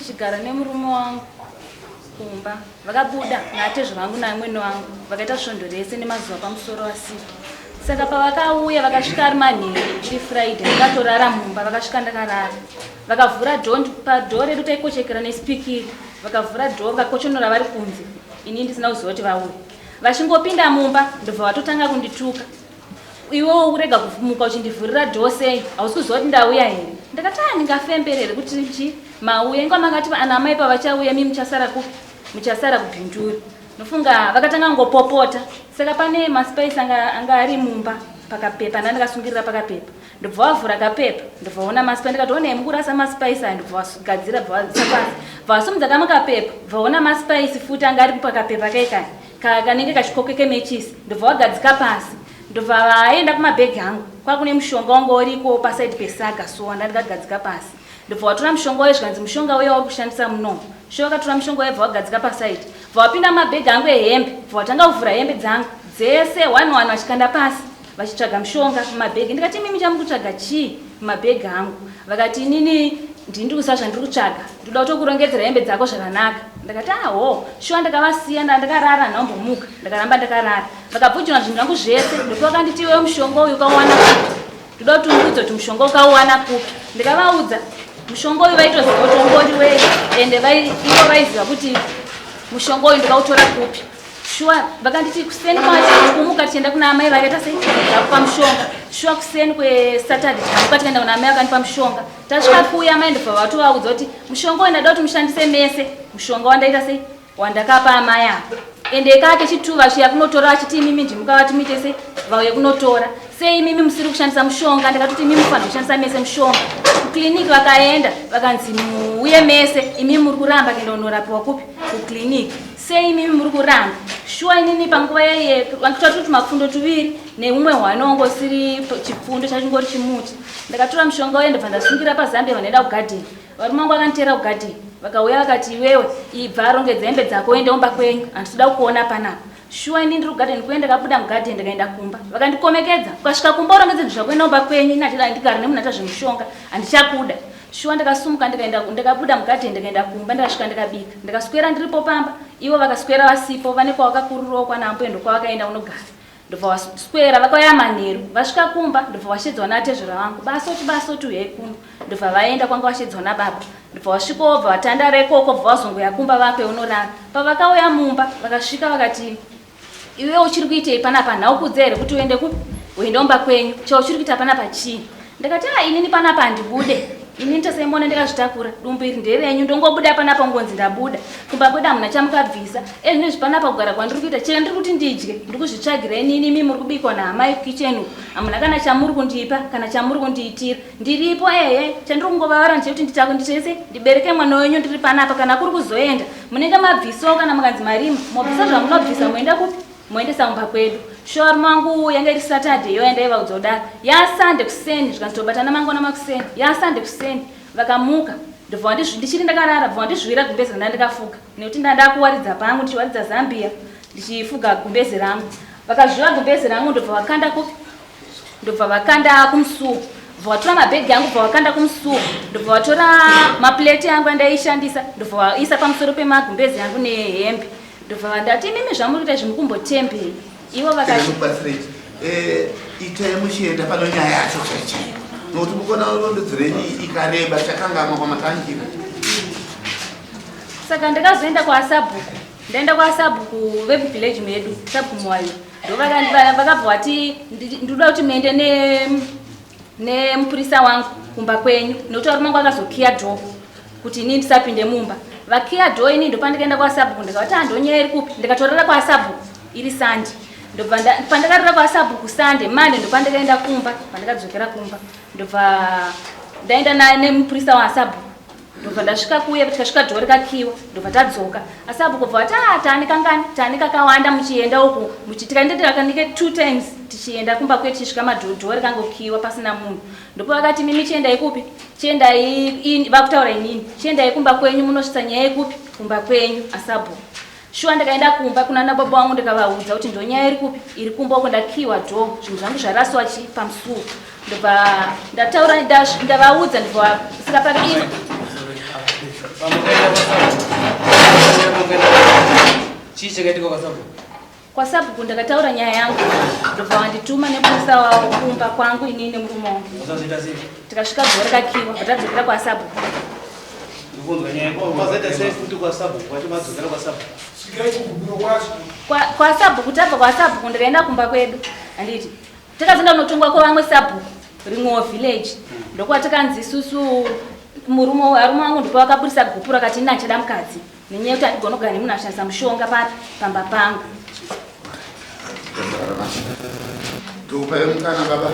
ndichigara nemurume wangu kumba vakabuda natezvo vangu namwene wangu vakaita svondo rese nemazuva pamusoro wasiku. Saka pavakauya vakasvika ari manheru iri Friday vakatorara mumba vakasvika ndakarara. Vakavhura dhoo padhoo redu taikochekera nesipikiri. Vakavhura dhoo vakakochonora vari kunze. Ini ndisina kuziva kuti vauya. Vachingopinda mumba ndobva vatotanga kundituka. Iwewo urega kuvumuka uchindivhurira dhoo sei? Hausi kuziva kuti ndauya here? Ndakati ndingafemberere kuti mauya inga makati ana mai pavachauya mimi muchasara kubhinduri. Nofunga vakatanga ngopopota. Saka pane maspice anga ari mumba pakapepa ndakasungirira pakapepa. Ndobva vavhura kapepa ndobva vaona maspice ndikati one mukurasa maspice aya ndobva vagadzira vasumudza kamakapepa vaona maspice futi anga ari pakapepa kaikai kanenge kachikokeke mechisi ndobva vagadzika pasi ndobva vaenda kumabhegi angu kwakune mushonga wangu uriko paside pesaga so ndakagadzika pasi ndobva vatora mushonga wayo zvikanzi mushonga uyo uri kushandisa muno sho vakatora mushonga wayo vagadzika paside vapinda mabhegi angu ehembe vatanga kuvhura hembe dzangu dzese one vachikanda pasi vachitsvaga mushonga mumabhegi ndikati mimi chamukutsvaga chii mumabhegi angu vakati inini ndiri kusa zvandiri kutsvaga ndoda kutokurongedzera hembe dzako zvakanaka ndakati aho shuwa ndakavasiya ndakarara nhombomuka ndakaramba ndakarara vakabvunjira zvinhu zvangu zvese ndokuti vakanditi iwewo mushonga uyu ukauwana kupi ndoda kuti undudze kuti mushonga ukauwana kupi ndikavaudza mushonga uyu vaitoziva kuti ungoriwei ende ivo vaiziva kuti mushonga uyu ndikautora kupi shuwa vakanditi kuseni kumuka tichienda kuna amai vakaita sei vakupa mushonga shuwa kuseni kweSaturday tamuka tikaenda kuna amai vakanipa mushonga tasvika kuuya amai ndobva vatovaudza kuti mushonga uyu ndada kuti mushandise mese mushonga wandaita sei wandakapa amai apa ende kake chituva chiya kunotora achiti imimi ndimukava timuite sei vauye kunotora sei imimi musiri kushandisa mushonga ndakatoti imimi mufanira kushandisa mese mushonga kukliniki vakaenda vakanzi muuye mese imimi muri kuramba kuenda kunorapiwa kupi kukliniki sei imimi muri kuramba shuwa inini panguva yaiye vankutatoti mafundo tuviri neumwe hwanongo siri chipfundo chachingori chimuti ndakatora mushonga uyo ndobva ndasungira pazambia vanoenda kugadheni varume vangu vakanditera kugadheni vakauya vakati iwewe ibva arongedza hembe dzako uende umba kwenyu handisida kukuona panapa shuwa ini ndiri kugadheni kuenda kabuda mugadheni ndikaenda kumba vakandikomekedza ukasvika kumba urongedze zvinhu zvako enda umba kwenyu inatida ndigara nemunhu ata zvemushonga handichakuda shuwa ndikasumuka ndikabuda mugadheni ndikaenda kumba ndikasvika ndikabika ndikaswera ndiripo pamba ivo vakaswera vasipo vane kwavakakurirawo kwanambo endo kwavakaenda unogara ndobva vaswera vakauya manheru vasvika kumba ndobva vashedzwa natezvera vangu basoti uyai kuno ndobva vaenda kwanga vashedzwa nababa ndobva vasvika obva vatandara ikoko bva vazongoya kumba vakwe unorara pavakauya mumba vakasvika vakati iwe uchiri kuitei panapa nhaukudze here kuti uende kupi uende umba kwenyu chauchiri kuita panapa chii ndikati inini panapa handibude inini tasaimona ndikazvitakura dumbu iri nderenyu ndongobuda panapa ngonzi ndabuda kumba kwedu hamuna chamukabvisa ezvinezvi panapa kugara kwandiri kuita chero ndiri kuti ndidye ndiri kuzvitsvagira inini imi muri kubikwa naamai kukicheni hamuna kana chamuri kundipa kana chamuri kundiitira ndiripo chandiri kungovavara ndechekuti nditese ndibereke mwana wenyu ndiri panapa kana kuri kuzoenda munenge mabvisawo kana mukanzi marima mobvisa zvamunobvisa moenda kupi moendesa mumba kwedu shori mangu yanga iri Saturday yoenda ivaudza kudaro yasande kuseni zvikanzitobatana mangona makuseni yasande kuseni vakamuka ndobva ndichiri ndakarara bva ndizvira gumbezi randandikafuga nekuti ndandakuwaridza pangu ndichiwaridza Zambia ndichifuga gumbezi rangu vakazviva gumbezi rangu ndobva vakanda kupi ndobva vakanda kumusuwo ndobva vatora mabhegi angu ndobva vakanda kumusuwo ndobva vatora mapleti angu andaishandisa ndobva vaisa pamusoro pemagumbezi angu nehembe ndobva ndati mimi zvamuri kuita zvimukumbotembei ivo vakati itai muchienda pano nyaya yacho chaichaiyo nokuti mukona rondodzereni ikareba chakangamwa kwamatangira saka ndakazoenda kwaasabhuku ndaenda kwaasabhuku vevillage medu sabhuku mwayo ndovakabva vati ndinoda kuti muende nemupurisa wangu kumba kwenyu nokuti varume wangu akazokiya dhoo kuti inini ndisapinde mumba vakiya dhoo ini ndopandikaenda kwaasabhuku ndikavati handonyaya iri kupi ndikatorera kwaasabhuku iri Sande ndobva pandakarira kwaasabhuku Sande Mande ndopandikaenda kumba pandikadzokera kumba ndobva ndaenda nemupurisa waasabhuku ndobva ndasvika kuya tikasvika dhoo rikakiwa ndobva tadzoka asabhuku bva vati tani kakawanda muchienda uku tikaendetikakanike 2 times tichienda kumba kwedu tichisvika madhoo rikangokiwa pasina munhu ndopo vakati mimi chiendai kupi chiendai vakutaura inini chiendai kumba kwenyu munosvitsa nyaya yekupi kumba kwenyu asabhuku shuwa ndikaenda kumba kuna nababa wangu ndikavaudza kuti ndonyaya iri kupi iri kumba uko ndakiwa dhoo zvinhu zvangu zvaraswa pamusuwo ndobva ndataura ndavaudza ndobva saka Kwa sababu ndakataura nyaya yangu ndobva wandituma nemusa wavo kumba kwangu inini nemurume wangu tikasvika gore kakiwa vatadzokera kwa sabu kwa sabu kutabva kwa sabu ndikaenda kumba kwedu handiti takazenda kunotongwa kwavamwe sabu rimwewo village ndokuva takanzi isusu arume wangu ndipo vakaburisa gupu rakati ini achada mukadzi nenyaya yekuti andigona kugara nemunhu ashandisa mushonga pamba pangu. Tupe mkana baba.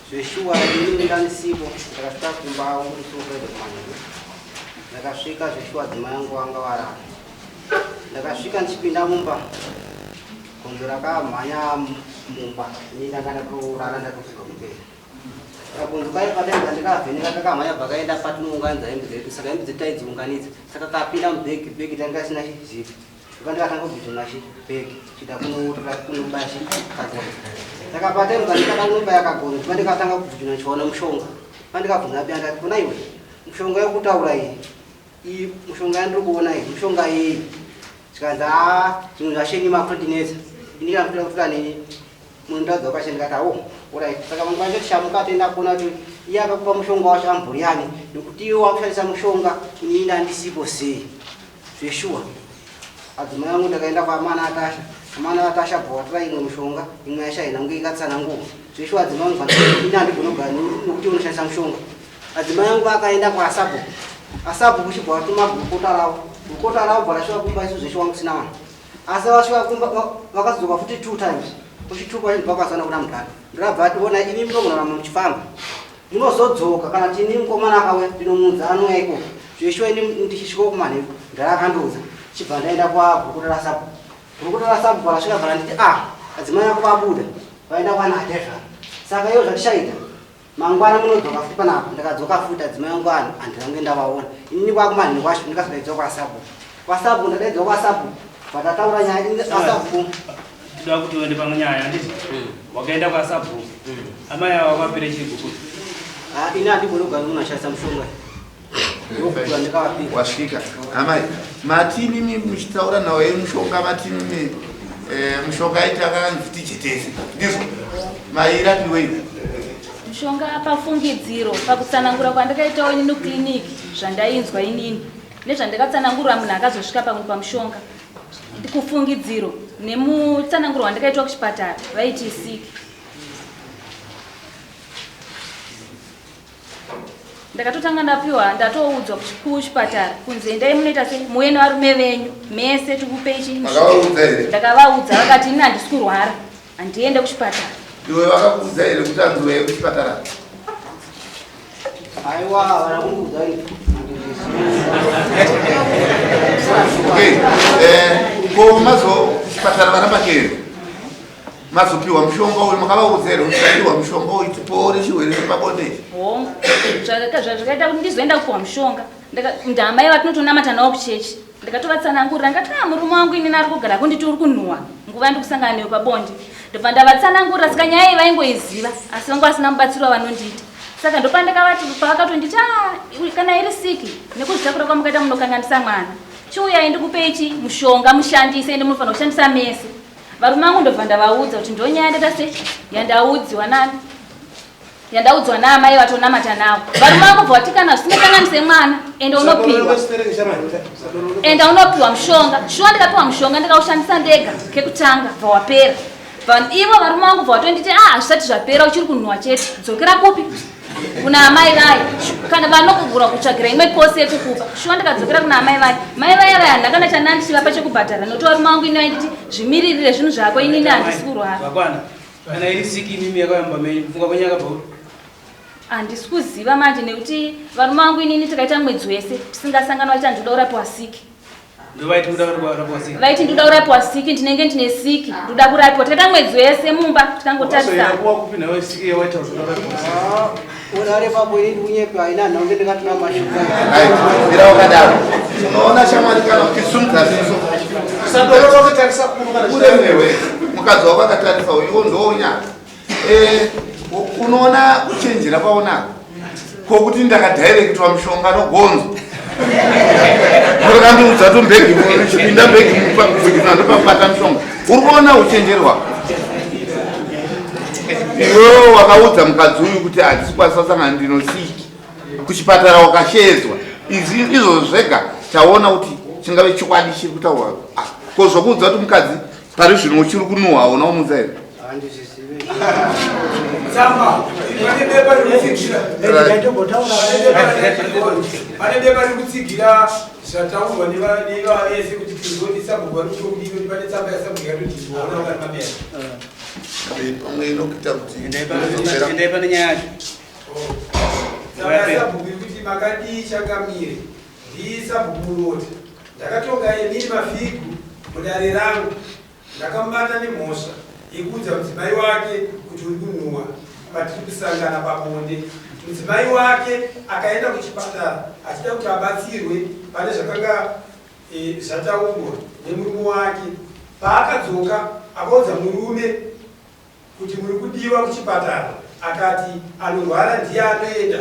Zveshuwa ini ndanisipo ndakasvika kumba urusuke dzimanyika ndakasvika zveshuwa dzimai yangu vanga varara ndakasvika ndichipinda mumba gonzo rakamhanya mumba ini ndanga ndatorara ndatofuka kupera kagonzo kaipadaidza ndikavheneka kakamhanya bva kaenda patinounganidza hembe dzedu saka hembe dzedu taidziunganidza saka kapinda mubhegi tanga sina chizipi ndikatanga kubvitona chibhegi chida kunobaya chikagona saka pataimuka ndikada kunobaya kagona tipa ndikatanga kubvitona chiona mushonga pandikabvunza pya ndati kuna iwe mushonga yekutaura iyi mushonga yandiri kuona iyi mushonga iyi chikanzi zvinhu zvashenyi makontineza indikambira kutura neni munhu ndadza wakashe ndikati orit saka mangu vacho tishamuka toenda kuona kuti iye akakupa mushonga wacho amburiani nekuti iwe wakushandisa mushonga inini ndandisipo sei zveshuwa adzimai yangu ndakaenda kwaamana atasha bvawatora imwe mushonga imwe yashaina nge ikatsananguva zveshuwa adzimai yangu ini handigona kugara nokuti unoshandisa mushonga adzimai yangu akaenda kwaasabhu kuchibva watuma gurukota ravo bva rasvika kumba isu zveshuwa kusina vanhu asi vasvika kumba vakazodzoka futi 2 times kuchitupa chibva kwazana kuna mudhara ndirabva ati ona ini munogona muchifamba munozodzoka kana kuti ini mukomana akauya ndinomunza anouya iko zveshuwa ini ndichisvika kumanheru ndarakandoudza chibva ndaenda kwagurukota rasabu varasvika vara nditi adzimai yako vabuda vaenda kwanadhezvara saka iyo zvatishaita mangwana munodzoka futi panapa ndakadzoka futi adzimai yangu handirange ndavaona inini kwakumanheru kwacho ndikasvikaidza kwasabu ndadaidza kwasabu vatataura nyaya asabu tida kuti uende pamwe nyaya handiti wakaenda kwasabu amai avo vakapire chiguku ini handigoni kugara munhu ashandisa mushonga wasvika amai matini mimi muchitaura nawo yemushonga matini mimi mushonga itakanzi tichetese ndizvo mairapiwei mushonga pafungidziro pakutsanangura kwandakaitawo inini kliniki zvandainzwa inini nezvandakatsanangurwa munhu akazosvika pamwe pamushonga kufungidziro nemutsananguro wandakaitwa kuchipatara vaiti siki ndakatotanga ndapiwa ndatoudzwa kuchipatara kunzi endai munoita sei muye nevarume venyu mese tikupei ndakavaudza vakati ini handisi kurwara handiende kuchipatara. Iwe vakakuudza here kuti anziwe kuchipatara? aiwa varakuudza ko kuchipatara varambakere mazopiwa mushonga uyu makavaudza here uchipiwa mushonga uyu tipore chirwere chepabonde zvakaita kuti ndizoenda kupiwa mushonga ndamai vatinotonamata nawo kuchechi ndikatovatsanangurira ndikati murume wangu inini ari kugara kunditi uri kunhuhwa nguva ndikusangana newe pabonde ndobva ndavatsanangurira saka nyaya iyi vaingoiziva asi vangu vasina mubatsiro wavanondiita saka ndopandakavati pavakatonditi kana iri siki nekuzvitakura kwamukaita munokanganisa mwana chiuyai ndikupeichi mushonga mushandise ende munofanira kushandisa mese varume vangu ndobva ndavaudza kuti ndonyaya ndaita sei yandaudzwa naamai vatonamata navo varume vangu bva vati kana zvisingakanganise mwana enda unopiwa mushonga shuwa ndikapiwa mushonga ndikaushandisa ndega kekutanga bva wapera ivo varume vangu bva vatonditi zvisati zvapera uchiri kunhuhwa chete dzokera kupi kuna amai vai kana vanokugura kutsvagira imwe kosi yekukupa shuwa ndikadzokera kuna amai vai mai vai vaya ndakanda chandandichivapa chekubhadhara nokuti varume vangu ini vainditi zvimiririre zvinhu zvako inini handisi kurwara kana iri siki mimi yakayamba funga kwenye yakabhauri handisi kuziva manje nekuti varume vangu inini takaita mwedzi wese tisingasangana vachita ndoda kurapiwa siki vaiti ndoda kurapiwa siki ndinenge ndine siki ndoda kurapiwa takaita mwedzi wese mumba tikangotarisana unare papo ini ndinyepa ina nhange ndikatuna mashuka ira wakadaro unoona shamwari kana kutisumudza ziso uremewe mukadzi wako akatarisa iwo ndonya unoona kuchenjera kwaonako kokuti ndakadhairektwa mushonga nogonzo ndokandiudza to mbegi chipinda mbegi mupakuvhikisa ndopabata mushonga uri kuona uchenjerwa iwewo wakaudza mukadzi uyu kuti handisi kwanisa sanga ndinosiki kuchipatara wakashedzwa izvo zvega taona kuti chingave chikwadi chiri kutaurwa ko zvokuudza kuti mukadzi pari zvino uchiri kunhuhwa hauna umudza here pane bepa rikutsigira zvataurwa nevavese kuti tizodisabhurwa rikutokudiwe pane tsamba yasabhurika totiona ukari mabera pamwe inokuita kuti endai pane nyaya yacho tsamba yasabhuku ikuti makadii chakamire ndiisabhuku muroti ndakatonga emiri mafigu mudare rangu ndakamubata nemhosva yekuudza mudzimai wake kuti uri kunhuhwa patiri kusangana paBonde. Mudzimai wake akaenda kuchipatara achida kuti abatsirwe pane zvakanga zvataurwa nemurume wake. Paakadzoka akaudza murume kuti muri kudiwa kuchipatara, akati anorwara ndiye anoenda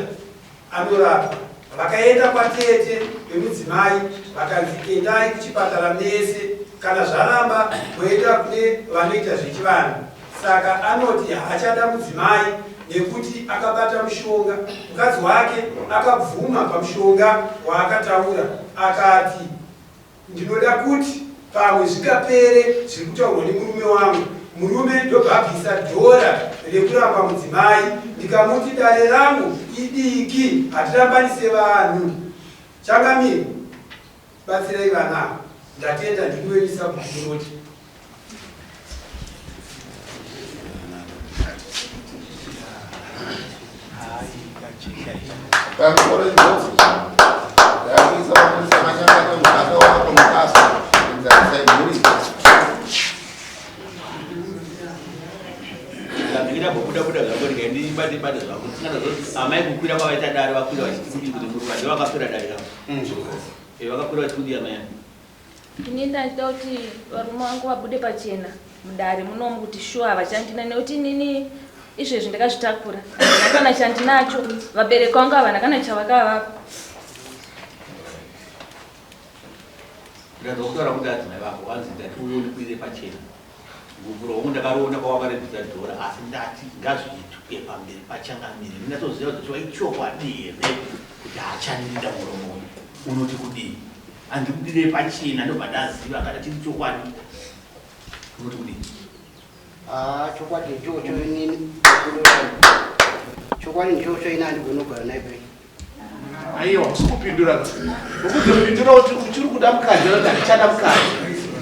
anorapwa. Vakaenda kwatete vemudzimai vakanzi endai kuchipatara mese, kana zvaramba moenda kune vanoita zvechivanhu. Saka anoti haachada mudzimai nekuti akabata mushonga. Mukadzi wake akabvuma pamushonga waakataura, akati ndinoda kuti pamwe zvikapere zviri kutaurwa nemurume wangu. Murume ndobva abvisa dhora rekuramba mudzimai, ndikamuti dare rangu idiki, hatirambanise vanhu. Changamire, batsirai vana, ndatenda ndikuwelisa bhukuroti. amai kukwira kwavaita dare vakwira vachikudi kuti muruva ndo vakapera dare ravo vakapera vachikudi amai ini ndachida kuti varume vangu vabude pachena mudare munomu kuti shuwa havachandina, nekuti inini izvezvi ndakazvitakura, handina kana chandinacho, vabereki vangu havana kana chavakavapa. ndazokutaura kuti adzimai vako vanzi ndati uyo ndikwire pachena nguvuro wangu ndakaroona kwawakarebvisa dhora, asi ndati ngazviitwe pamberi pachangamire. ndinatoziva kuti waichokwadi here kuti haachandida muromo unoti kudii, handikudire pachena ndobva ndaziva kana chiri chokwadi unoti kudii. Chokwadi ichocho inini chokwadi ichocho ina ndigonogara naye pe. aiwa sikupindura ukuzopindura kuti uchiri kuda mukadzi kuti handichada mukadzi.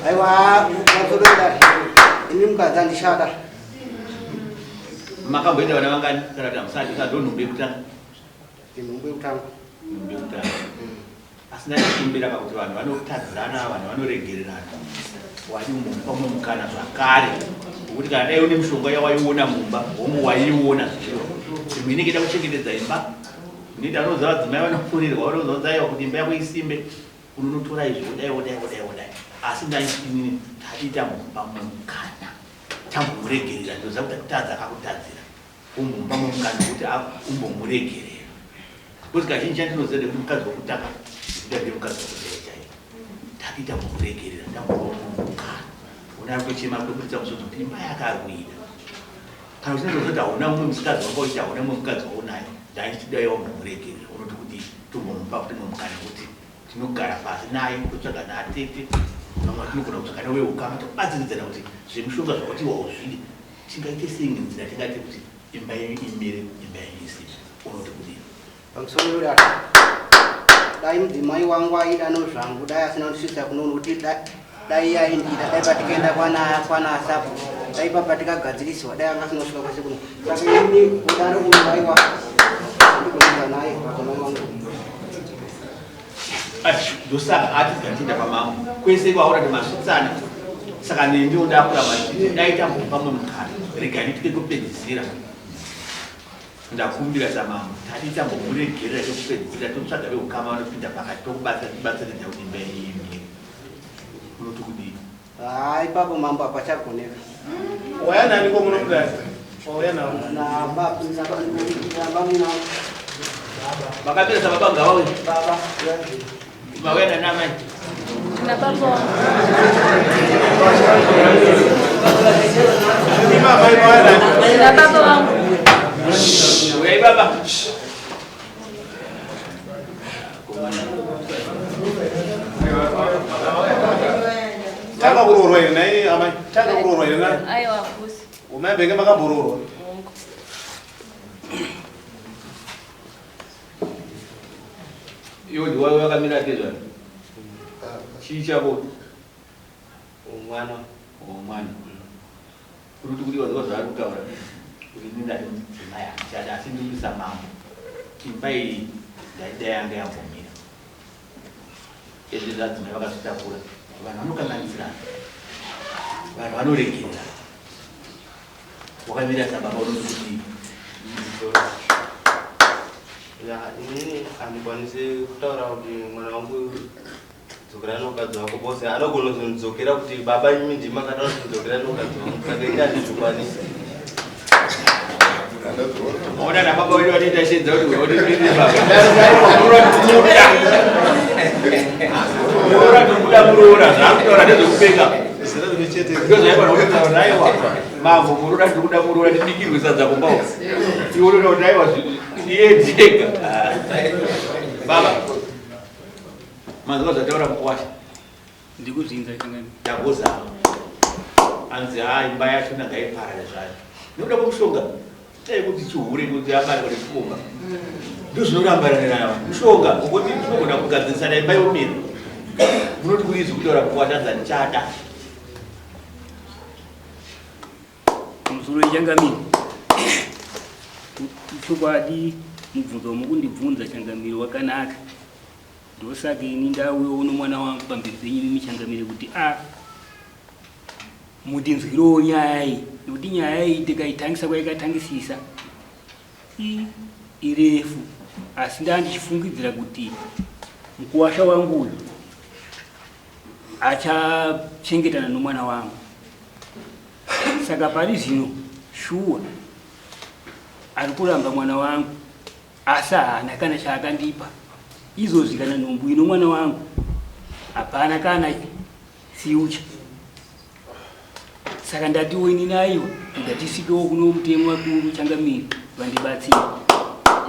Aiwa mazoroda ini mukadzi handishada. makamboenda vana vangani kana kuti hamusati kadonhumbe kutanga Nhumbi kutanga. nhumbe kutanga asina chikumbira pakuti vanhu vanotadzana, vanhu vanoregererana, wadi umwe mukana zvakare kuti kana dai une mushonga yawaiona mumba womwe waiona zviro imwe inenge ida kuchengetedza imba. Nita anoziva vadzimai vanofurirwa vanozaiwa kuti imba yako isimbe, unonotora izvo dai. Asi ndainini tadiita mumba mukana tambomuregerera, ndoziva kuti akutadza akakutadzira umumba mukana kuti umbomuregerera. Kuti kazhinji chandinoziva kuti mukadzi wokutanga ndazve mukadzi wokutanga chaiwo tadiita mukuregerera ndambomukana una kuchema kwekuita musodzi kuti imba yakarwira. Kana uchinatozoti hauna umwe musikadzi wakaoita, hauna umwe mukadzi waunayo, ndaitidaiwa mukuregerera. Unoti kuti tombomupa kuti mukana kuti tinogara pasi naye totsvaga naatete vamwe tinogona kutsvaga nawe ukama tobatsiridzana kuti zvemushonga zvakuti wauzvidi tingaite seinge nzira tingati kuti imba imire, imba isimbe. Unoti kuti Pamusoro yodaro dai mudzimai wangu aida nozvangu, dai asina kundisvitsa kunono kuti dai yaindira, dai patikaenda kwana asapo, dai papatikagadziriswa, dai anga asina kusvika kwese kuno. Saka ini kudaro kumubaiwa ndikuita naye madzimai wangu. ndosaka ati zvatinda pamambo kwese kwaona kuti masvitsana. Saka nendiwo ndakuramba nditi dai tambomupamwe mukana, rega nditike kupedzisira. Ndakumbira samambo tati tambomuregerera tokupedzisira, totsvaga veukama vanopinda pakati tokubatsiridza kuti imba iimire. Unoti kudii? Ipapo mambo hapachagoneka. Waya nani kwa munokudai? Waya nani? Na baba Makabila sababa ngawe. Baba, yazi. Mawena na mai. Na PaBonde. Na baba wangu. Wewe baba. Chaka bururo ina hii ama chaka bururo ina. Ayo wafusi. Umebenge maka bururo. Mungu. Yo ndi wawe wakamira tezwa. Chicha bo. Umwana. Mwana. Kuruti kuti wazwa kutaura. Kuti ndinda maya chada sindimisa mambo. Kimbai dai yanga yavomira. Ezi zvadzimai vakazvitakura. Vanhu vanokanganisira. Vanhu vanoregera. Wakamira sababa unokuti Ya, ini andikwanisi kutaura kuti mwana wangu dzokera nokadzi wako bose anogona kuzondidzokera kuti baba imi ndima kataura kuti dzokera nokadzi wangu saka ini handizvikwanisi. Ona na baba wewe wanaita shida wewe ndio baba. Murura zvakutora nezvekupeka. Ndio zvaiva nokuti naiwa. Mambo murura ndikuda murura ndibikirwe sadza kumbao. Iwe unoda naiwa yedega. Baba. Manzo zvataura mukwasha. Ndikuzinza changani. Ndagoza. Anzi imba yacho nangaiparara zvayo. Ndoda Mushonga. Kuti chihure kuti abari kuti kufunga. Ndozvinorambarana Mushonga ukuthi tinogona kugadzisana imba yomira. Munoti kuizvi kutora kuwatadza nchada. Musoro changamiro. Chokwadi mubvunzo mukundibvunza changamiro wakanaka. Ndosaka ini ndauyoona mwana wangu pamberi penyu mimichangamire kuti mutinzwirewo nyaya iyi nekuti nyaya iyi tikaitangisa kwaikatangisisa irefu asi ndandichifungidzira kuti mukuwasha wangu uyu achachengetana nomwana wangu saka pari zvino shuwa ari kuramba mwana wangu asi haana kana chaakandipa izvozvi kana nhumbu ino mwana wangu hapana kana siucha saka ndatiwo ini naiwa ndatisvikewo kuno mutemo wakuru changamiro vandibatsira.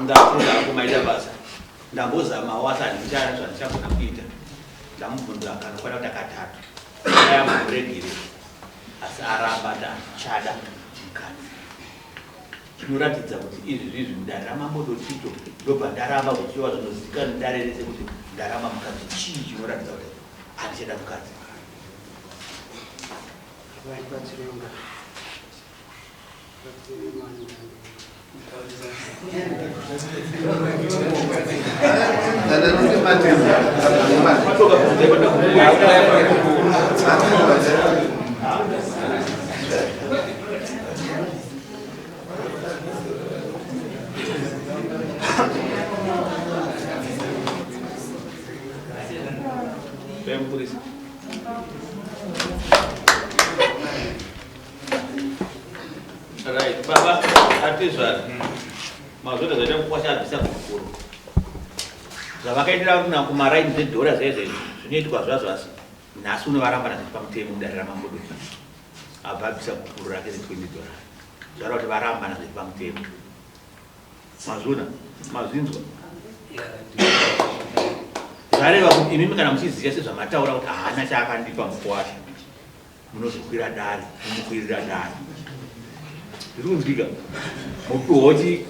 Ndafunda kumaita basa ndambozamawo asati ndichana zvandichagona kuita ndamubvunza kanokwana kuti akatatu ayamuregere asi aramba chada mukadzi. Zvinoratidza kuti izvi zvizvi ndarama Dotito ndobva ndaramba kuchiwa zvinozivikanwa ndarerese kuti ndarama mukadzi chii chinoratidza kuti handichada mukadzi. Right, Baba, atizwa mazvota zvaita kukwasha abvisa kukuru zvavakaitira kuti nakumaraini dzedhora zvezvezvi zvinoitwa zvazvo asi nhasi unovaramba nazviti pamutemo mudarira Dotito abva abvisa kukuru rake $20 zvara kuti varamba nazviti pamutemo mazvona mazvinzwa zvareva kuti imimi kana muchiziva sezvamataura kuti haana chaakandipa mukuwasha munozokwira dare mumukwirira dare zvikunzwika mupiwochi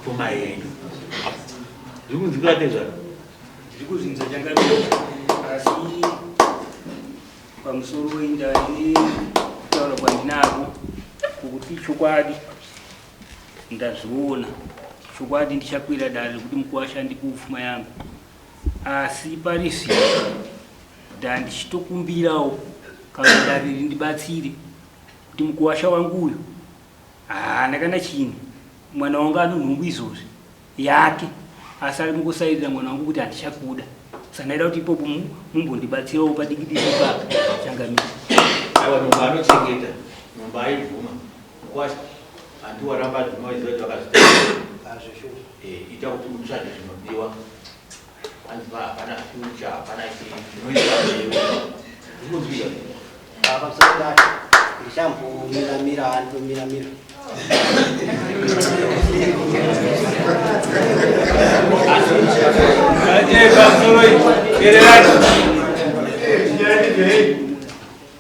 kumaenyu zvikunzwika tezvaro Ndikuzinza changamiro asi pamusoro wendani kutaura kwandinako kuti chokwadi ndazviona chokwadi ndichakwira dare rekuti mukuwasha ndikupfuma yangu asi pari zvino ndandichitokumbirawo kana dare rindibatsire kuti mukuwasha wangu uyu haana kana chini mwana wangu anonhumbu izvozvi Yake asi ari kungosairira mwana wangu kuti handichakuda saka ndaida kuti ipopo mumbondibatsirawo padikidiki paka changamiro. Aiwa nhumbu anochengeta nhumbu aibvuma mukuwasha Antu waramba zvinoizwa kuti vakazvita Azvishuwa. ita kuti utsvage zvinodiwa anziva hapana future hapana zvinoizwa zvinozvika Pamusoro pacho ndichambomira andomira.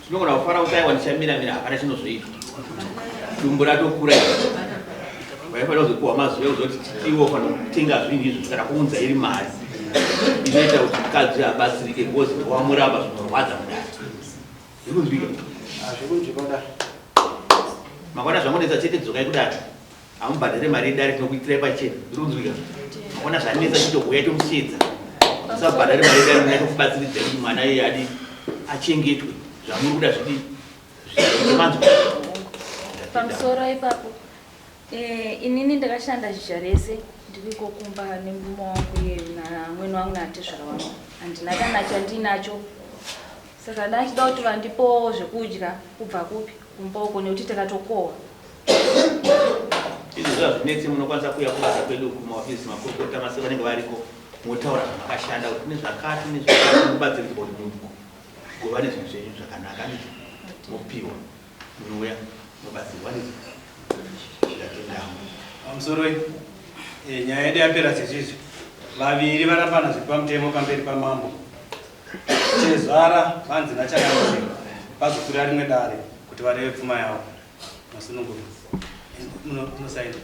Tinogona kufara kuti aiwa ndichamira hapana chinozoitwa. Dumbu ratokura vaifana kuzopiwa mazuva ekuzoti iwo fana kutenga zvinhu izvi kana kuunza iri mari inoita kuti mukadzi abatsirike because wamuramba zvinorwadza mudari. Zvikunzwika? Azvikunzwika kudai. Makona zvamunetsa chete dzokai kudari amubhadhare mari yedare tinokuitirai pachena. Zvikunzwika? Makona zvanetsa chitobhuya tomuchedza musabhadhare mari yedare munaito kubatsiridza kuti mwana iye adi achengetwe zvamuri kuda zvidi zvimanzwa. Pamusoro ipapo inini ndakashanda zhizha rese ndiri kokumba nemurume wangu iye namwene wangu naatezvara wangu handina kana chandinacho saka ndachida kuti vandipowo zvekudya kubva kupi kumba uko nekuti takatokohwa. Izvi zvazvinetse munokwanisa kuuya kubasa kwedu kumaofisi makurukota mase vanenge variko motaura zvamakashanda kuti nezvakati nezvakati mubatsiridzwa kuti munhu kuva nezvinhu zvenyu zvakanaka nditi mopiwa munouya mobatsirwa nezvi. Pamusoro nyaya yedu yapera chizvizvi vaviri varapana zviri pamutemo pamberi pamambo chezvara vanzi nachakanzika pazokurira rimwe dare kuti vareve pfuma yavo masununguru munosaina